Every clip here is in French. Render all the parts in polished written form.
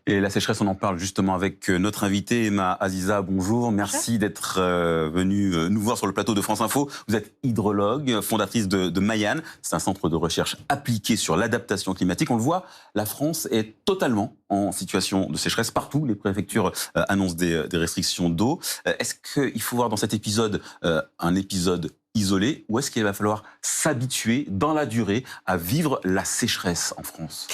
Et la sécheresse, on en parle justement avec notre invitée Emma Aziza. Bonjour, merci d'être venue nous voir sur le plateau de France Info. Vous êtes hydrologue, fondatrice de Mayan. C'est un centre de recherche appliqué sur l'adaptation climatique. On le voit, la France est totalement en situation de sécheresse partout. Les préfectures annoncent des restrictions d'eau. Est-ce qu'il faut voir dans cet épisode un épisode isolé ou est-ce qu'il va falloir s'habituer dans la durée à vivre la sécheresse en France ?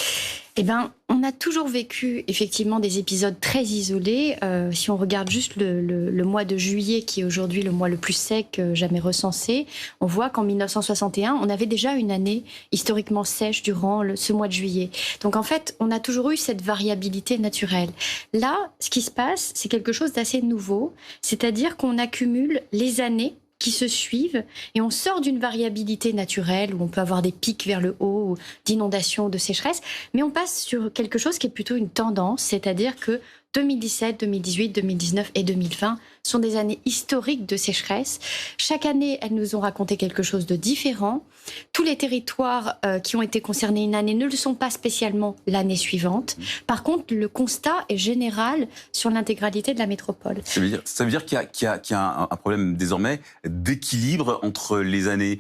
Eh bien, on a toujours vécu effectivement des épisodes très isolés. Si on regarde juste le mois de juillet, qui est aujourd'hui le mois le plus sec jamais recensé, on voit qu'en 1961, on avait déjà une année historiquement sèche durant ce mois de juillet. Donc en fait, on a toujours eu cette variabilité naturelle. Là, ce qui se passe, c'est quelque chose d'assez nouveau, c'est-à-dire qu'on accumule les années qui se suivent et on sort d'une variabilité naturelle où on peut avoir des pics vers le haut ou d'inondations, de sécheresse, mais on passe sur quelque chose qui est plutôt une tendance, c'est-à-dire que 2017, 2018, 2019 et 2020 sont des années historiques de sécheresse. Chaque année, elles nous ont raconté quelque chose de différent. Tous les territoires qui ont été concernés une année ne le sont pas spécialement l'année suivante. Par contre, le constat est général sur l'intégralité de la métropole. Ça veut dire qu'il y a un problème désormais d'équilibre entre les années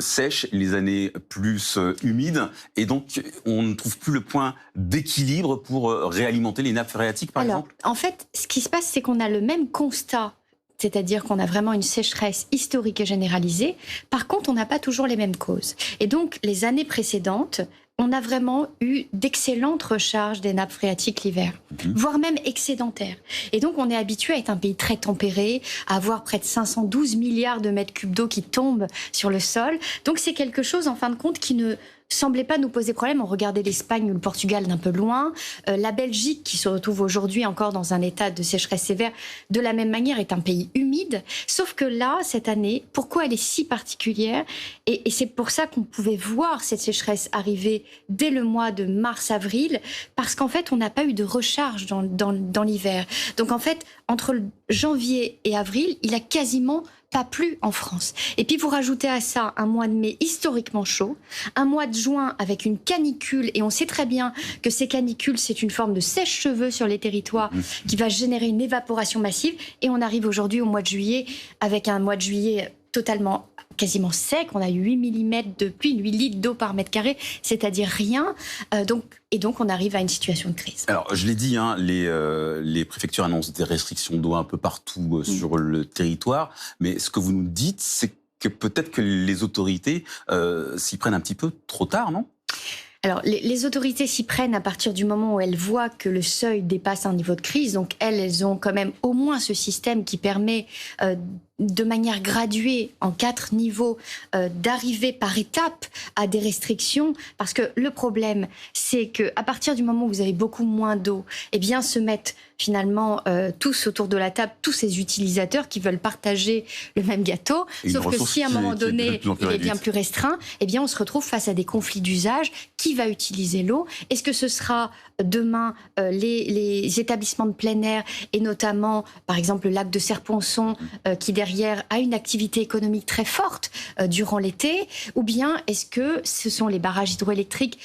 sèches, les années plus humides, et donc on ne trouve plus le point d'équilibre pour réalimenter les nappes phréatiques, par exemple ? En fait, ce qui se passe, c'est qu'on a le même constat, c'est-à-dire qu'on a vraiment une sécheresse historique et généralisée. Par contre, on n'a pas toujours les mêmes causes. Et donc, les années précédentes, on a vraiment eu d'excellentes recharges des nappes phréatiques l'hiver, voire même excédentaires. Et donc, on est habitué à être un pays très tempéré, à avoir près de 512 milliards de mètres cubes d'eau qui tombent sur le sol. Donc, c'est quelque chose, en fin de compte, qui ne semblait pas nous poser problème. On regardait l'Espagne ou le Portugal d'un peu loin. La Belgique, qui se retrouve aujourd'hui encore dans un état de sécheresse sévère, de la même manière, est un pays humide. Sauf que là, cette année, pourquoi elle est si particulière ? Et c'est pour ça qu'on pouvait voir cette sécheresse arriver dès le mois de mars-avril, parce qu'en fait, on n'a pas eu de recharge dans l'hiver. Donc en fait, entre janvier et avril, il a quasiment pas plu en France. Et puis vous rajoutez à ça un mois de mai historiquement chaud, un mois de juin avec une canicule, et on sait très bien que ces canicules, c'est une forme de sèche-cheveux sur les territoires qui va générer une évaporation massive, et on arrive aujourd'hui au mois de juillet avec un mois de juillet totalement quasiment sec. On a eu 8 mm de pluie, 8 litres d'eau par mètre carré, c'est-à-dire rien. Donc on arrive à une situation de crise. Alors, je l'ai dit, les préfectures annoncent des restrictions d'eau un peu partout sur le territoire. Mais ce que vous nous dites, c'est que peut-être que les autorités s'y prennent un petit peu trop tard, non ? Alors, les autorités s'y prennent à partir du moment où elles voient que le seuil dépasse un niveau de crise. Donc, elles ont quand même au moins ce système qui permet de manière graduée, en 4 niveaux, d'arriver par étapes à des restrictions. Parce que le problème, c'est qu'à partir du moment où vous avez beaucoup moins d'eau, eh bien, se mettent finalement tous autour de la table, tous ces utilisateurs qui veulent partager le même gâteau. Sauf que si à un moment donné, il est bien plus restreint, eh bien, on se retrouve face à des conflits d'usage. Qui va utiliser l'eau ? Est-ce que ce sera demain les établissements de plein air, et notamment, par exemple, le lac de Serponçon, qui derrière a une activité économique très forte durant l'été, ou bien est-ce que ce sont les barrages hydroélectriques ?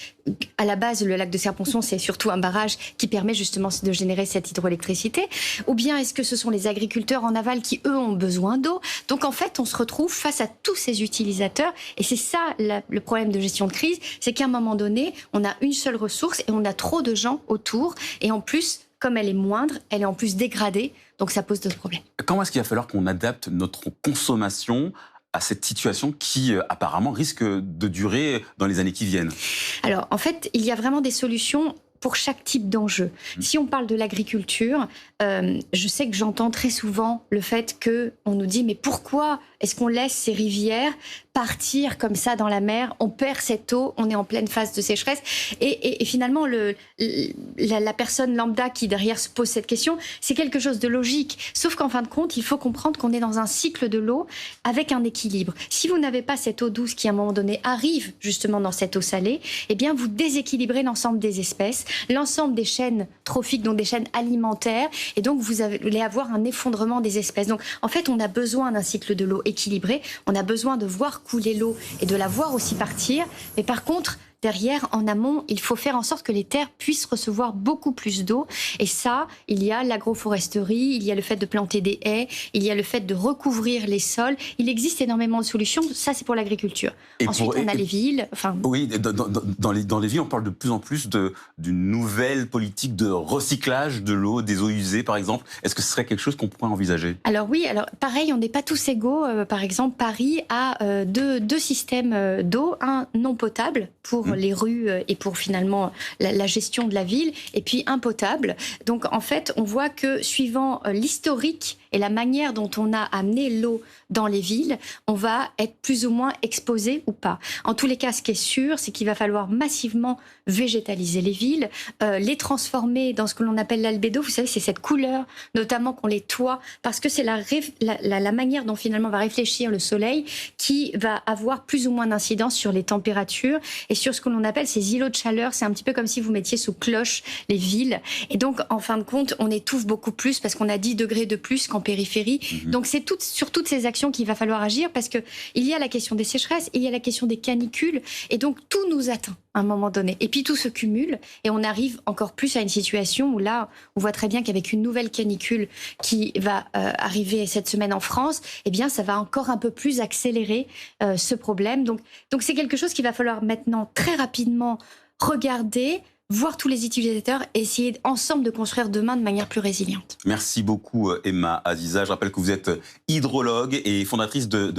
À la base, le lac de Serponçon, c'est surtout un barrage qui permet justement de générer cette hydroélectricité. Ou bien est-ce que ce sont les agriculteurs en aval qui, eux, ont besoin d'eau ? Donc en fait, on se retrouve face à tous ces utilisateurs. Et c'est ça le problème de gestion de crise, c'est qu'à un moment donné, on a une seule ressource et on a trop de gens autour. Et en plus, comme elle est moindre, elle est en plus dégradée. Donc ça pose d'autres problèmes. Comment est-ce qu'il va falloir qu'on adapte notre consommation à cette situation qui, apparemment, risque de durer dans les années qui viennent ? Alors, en fait, il y a vraiment des solutions pour chaque type d'enjeu. Si on parle de l'agriculture, je sais que j'entends très souvent le fait qu'on nous dit « mais pourquoi est-ce qu'on laisse ces rivières partir comme ça dans la mer ? On perd cette eau, on est en pleine phase de sécheresse. » Et finalement, la personne lambda qui derrière se pose cette question, c'est quelque chose de logique. Sauf qu'en fin de compte, il faut comprendre qu'on est dans un cycle de l'eau avec un équilibre. Si vous n'avez pas cette eau douce qui, à un moment donné, arrive justement dans cette eau salée, eh bien, vous déséquilibrez l'ensemble des espèces, l'ensemble des chaînes trophiques, donc des chaînes alimentaires, et donc vous allez avoir un effondrement des espèces. Donc, en fait, on a besoin d'un cycle de l'eau équilibré, on a besoin de voir couler l'eau et de la voir aussi partir, mais par contre, derrière, en amont, il faut faire en sorte que les terres puissent recevoir beaucoup plus d'eau. Et ça, il y a l'agroforesterie, il y a le fait de planter des haies, il y a le fait de recouvrir les sols. Il existe énormément de solutions. Ça, c'est pour l'agriculture. Ensuite, on a les villes. Oui, dans les villes, on parle de plus en plus d'une nouvelle politique de recyclage de l'eau, des eaux usées, par exemple. Est-ce que ce serait quelque chose qu'on pourrait envisager? Alors oui, alors pareil, on n'est pas tous égaux. Par exemple, Paris a deux systèmes d'eau, un non potable pour les rues et pour finalement la gestion de la ville, et puis un potable. Donc en fait, on voit que suivant l'historique et la manière dont on a amené l'eau dans les villes, on va être plus ou moins exposé ou pas. En tous les cas, ce qui est sûr, c'est qu'il va falloir massivement végétaliser les villes, les transformer dans ce que l'on appelle l'albédo. Vous savez, c'est cette couleur, notamment qu'on les toits, parce que c'est la manière dont finalement va réfléchir le soleil qui va avoir plus ou moins d'incidence sur les températures et sur ce que l'on appelle ces îlots de chaleur. C'est un petit peu comme si vous mettiez sous cloche les villes. Et donc, en fin de compte, on étouffe beaucoup plus parce qu'on a 10 degrés de plus qu'en périphérie. Donc, c'est sur toutes ces actions qu'il va falloir agir parce qu'il y a la question des sécheresses, il y a la question des canicules et donc tout nous atteint à un moment donné. Et puis tout se cumule et on arrive encore plus à une situation où là, on voit très bien qu'avec une nouvelle canicule qui va arriver cette semaine en France, eh bien ça va encore un peu plus accélérer ce problème. Donc c'est quelque chose qu'il va falloir maintenant très rapidement regarder, voir tous les utilisateurs et essayer ensemble de construire demain de manière plus résiliente. Merci beaucoup Emma Aziza. Je rappelle que vous êtes hydrologue et fondatrice de